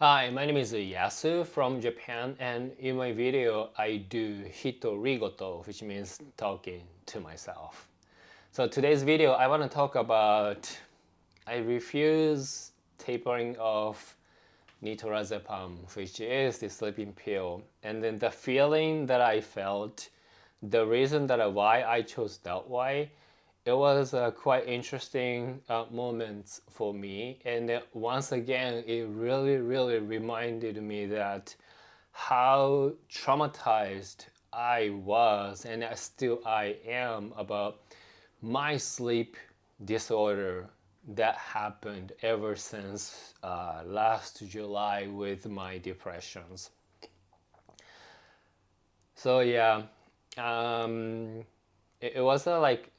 Hi, my name is Yasu from Japan, and in my video I do hitorigoto, which means talking to myself. So today's video I want to talk about I refuse tapering of Nitrazepam, which is the sleeping pill, and then the feeling that I felt, the reason that why I chose that way, it was a quite interesting moment for me, and once again it really reminded me that how traumatized I was and still I am about my sleep disorder that happened ever since last July with my depressions. So yeah, um, it was like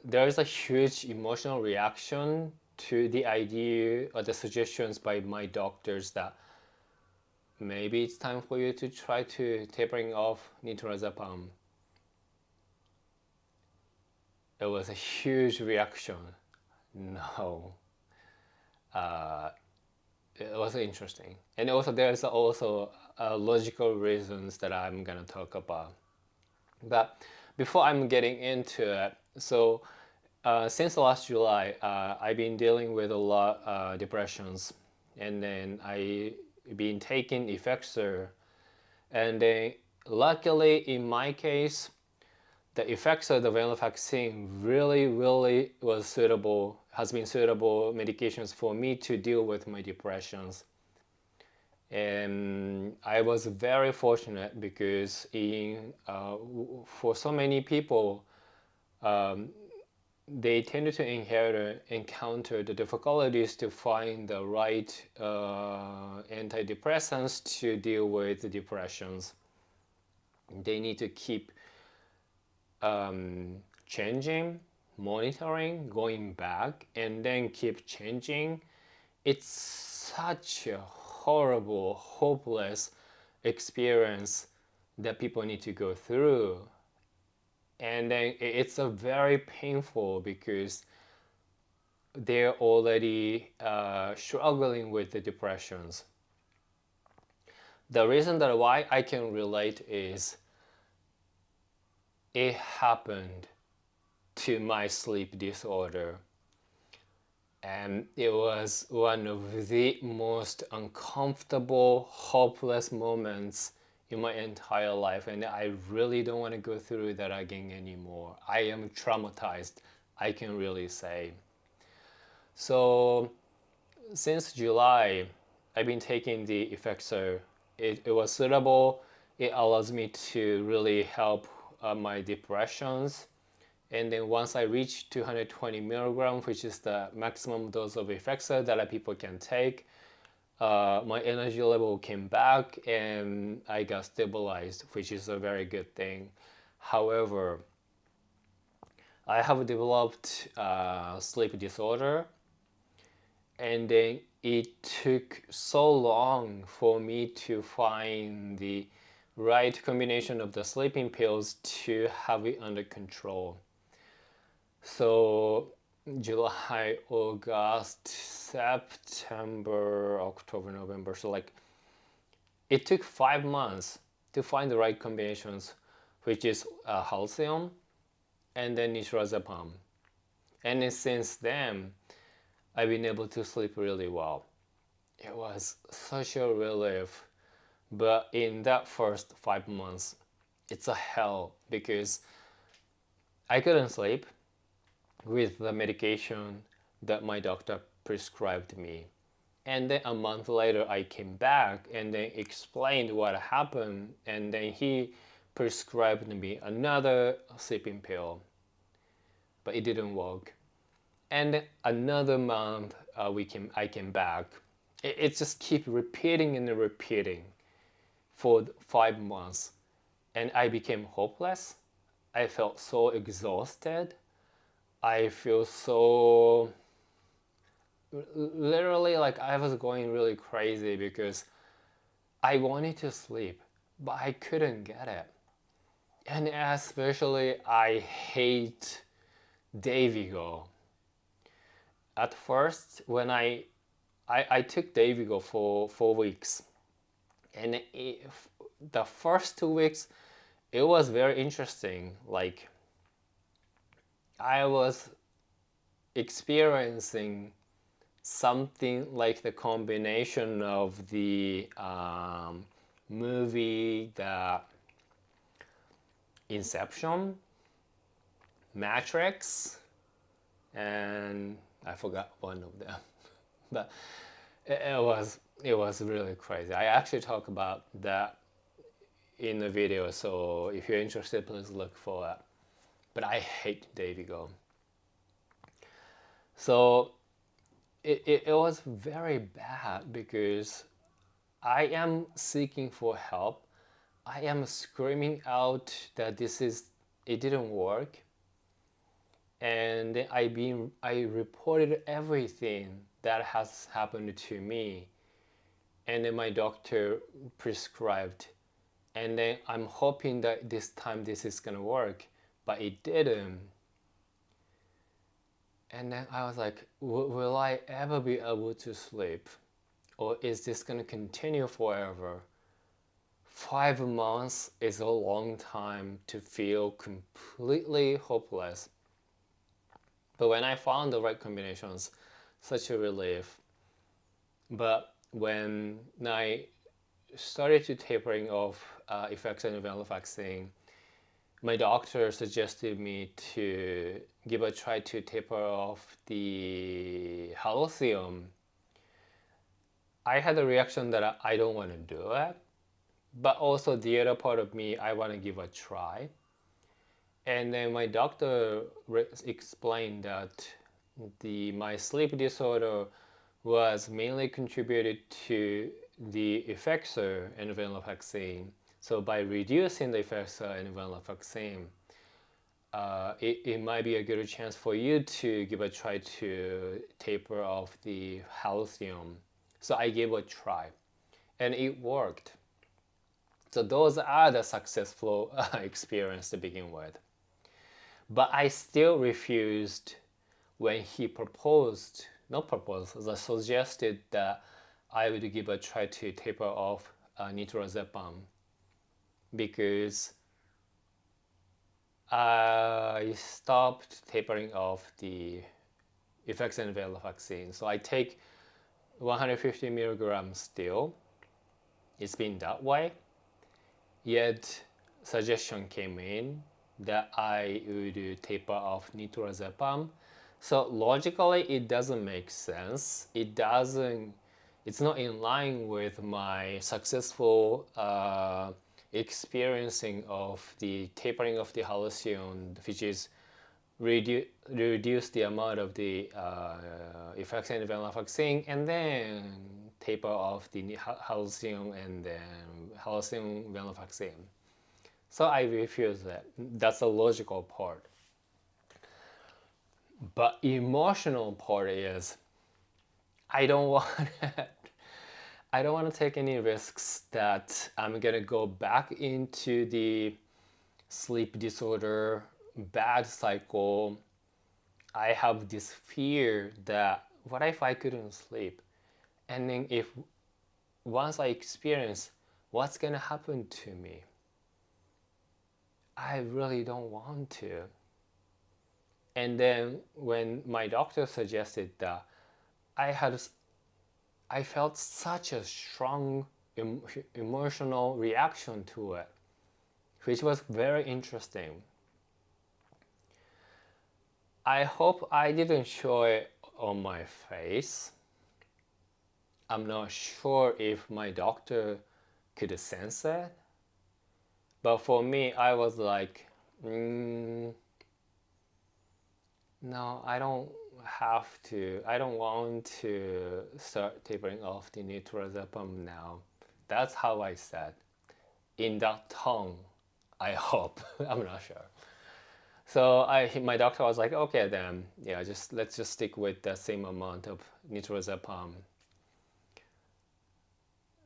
there is a huge emotional reaction to the idea or the suggestions by my doctors that maybe it's time for you to try to tapering off nitrazepam. It was a huge reaction. No, uh, it was interesting, and also there's also logical reasons that I'm gonna talk about. But before I'm getting into it, so since last July, I've been dealing with a lot depressions, and then I been taking Effexor, and then luckily in my case, the effects of the viral vaccine really was suitable, has been suitable medications for me to deal with my depressions. And I was very fortunate because for so many people, um, they tended to encounter the difficulties to find the right antidepressants to deal with the depressions. They need to keep changing, monitoring, going back, and then keep changing. It's such a horrible, hopeless experience that people need to go through. And then it's a very painful because they're already struggling with the depressions. The reason that why I can relate is it happened to my sleep disorder, and it was one of the most uncomfortable, hopeless moments in my entire life, and I really don't want to go through that again anymore. I am traumatized, I can really say. So since July, I've been taking the Effexor. It was suitable. It allows me to really help my depressions. And then once I reach 220 milligrams, which is the maximum dose of Effexor that people can take, my energy level came back and I got stabilized, which is a very good thing. However, I have developed sleep disorder, and then it took so long for me to find the right combination of the sleeping pills to have it under control. So July, August, September, October, November. So like it took 5 months to find the right combinations, which is halcyon and then nitrazepam. And then since then, I've been able to sleep really well. It was such a relief. But in that first 5 months, it's a hell because I couldn't sleep with the medication that my doctor prescribed me. And then a month later, I came back and then explained what happened. And then he prescribed me another sleeping pill, but it didn't work. And another month, I came back. It just keep repeating and repeating for 5 months, and I became hopeless. I felt so exhausted. I feel so literally like I was going really crazy because I wanted to sleep, but I couldn't get it. And especially, I hate Davigo. At first, when I I took Davigo for 4 weeks, and the first 2 weeks it was very interesting. Like I was experiencing something like the combination of the movie, the Inception, Matrix, and I forgot one of them. But it was really crazy. I actually talk about that in the video, so if you're interested, please look for it. But I hate Davigo. So it was very bad because I am seeking for help. I am screaming out that it didn't work. And then I reported everything that has happened to me. And then my doctor prescribed. And then I'm hoping that this time this is gonna work, but it didn't. And then I was like, will I ever be able to sleep? Or is this gonna continue forever? 5 months is a long time to feel completely hopeless. But when I found the right combinations, such a relief. But when I started to tapering off effects of venlafaxine, my doctor suggested me to give a try to taper off the halcyon. I had a reaction that I don't want to do it, but also the other part of me, I want to give a try. And then my doctor explained that my sleep disorder was mainly contributed to the effects of venlafaxine. So by reducing the effects of venlafaxine, it might be a good chance for you to give a try to taper off the halcyon. So I gave a try, and it worked. So those are the successful experience to begin with. But I still refused when he suggested that I would give a try to taper off Nitrazepam, because I stopped tapering off the effects of venlafaxine. So I take 150 milligrams still. It's been that way. Yet suggestion came in that I would taper off Nitrazepam. So logically, it doesn't make sense. It's not in line with my successful experiencing of the tapering of the halcyon, which is reduce the amount of the effects of venlafaxine and then taper off the halcyon and then halcyon venlafaxine. So I refuse that. That's the logical part. But emotional part is I don't want I don't want to take any risks that I'm gonna go back into the sleep disorder, bad cycle. I have this fear that what if I couldn't sleep? And then if once I experience, what's gonna happen to me? I really don't want to. And then when my doctor suggested that, I felt such a strong emotional reaction to it, which was very interesting. I hope I didn't show it on my face. I'm not sure if my doctor could sense it. But for me, I was like, no, I don't I don't want to start tapering off the Nitrazepam now. That's how I said. In that tone, I hope. I'm not sure. So my doctor was like, okay then, yeah, let's just stick with the same amount of Nitrazepam.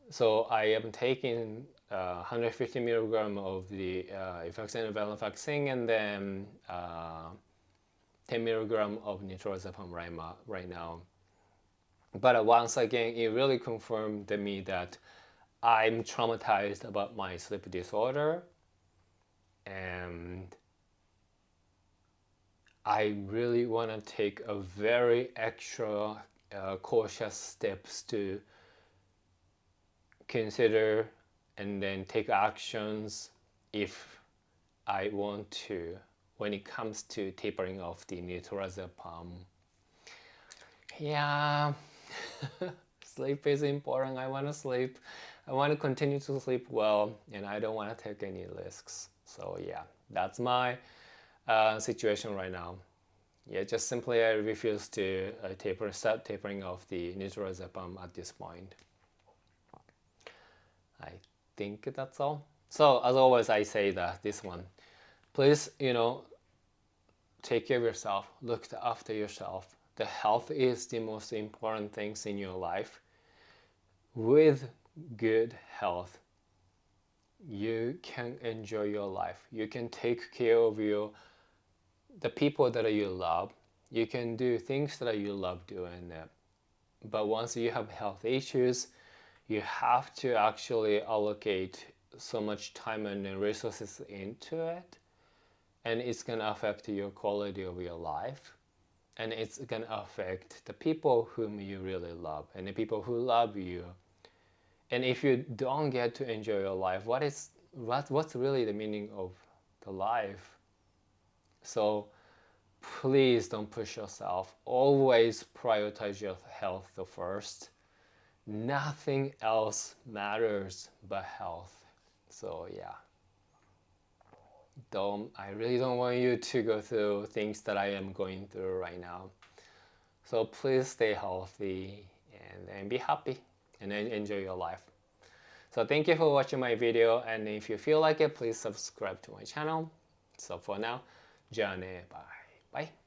So I am taking 150 milligram of the effects of venlafaxine and then 10 milligram of Nitrazepam right now. But once again, it really confirmed to me that I'm traumatized about my sleep disorder, and I really want to take a very extra cautious steps to consider and then take actions if I want to when it comes to tapering off the nitrazepam. Yeah, sleep is important. I want to sleep. I want to continue to sleep well, and I don't want to take any risks. So yeah, that's my situation right now. Yeah, just simply I refuse to start tapering off the nitrazepam at this point. I think that's all. So as always, I say that this one, please, take care of yourself, look after yourself. The health is the most important things in your life. With good health, you can enjoy your life. You can take care of the people that you love. You can do things that you love doing. But once you have health issues, you have to actually allocate so much time and resources into it, and it's going to affect your quality of your life, and it's going to affect the people whom you really love and the people who love you. And if you don't get to enjoy your life, what's really the meaning of the life? So please don't push yourself. Always prioritize your health first. Nothing else matters but health. So yeah, I really don't want you to go through things that I am going through right now. So please stay healthy and be happy and enjoy your life. So thank you for watching my video, and if you feel like it, please subscribe to my channel. So for now, じゃあね、bye. Bye.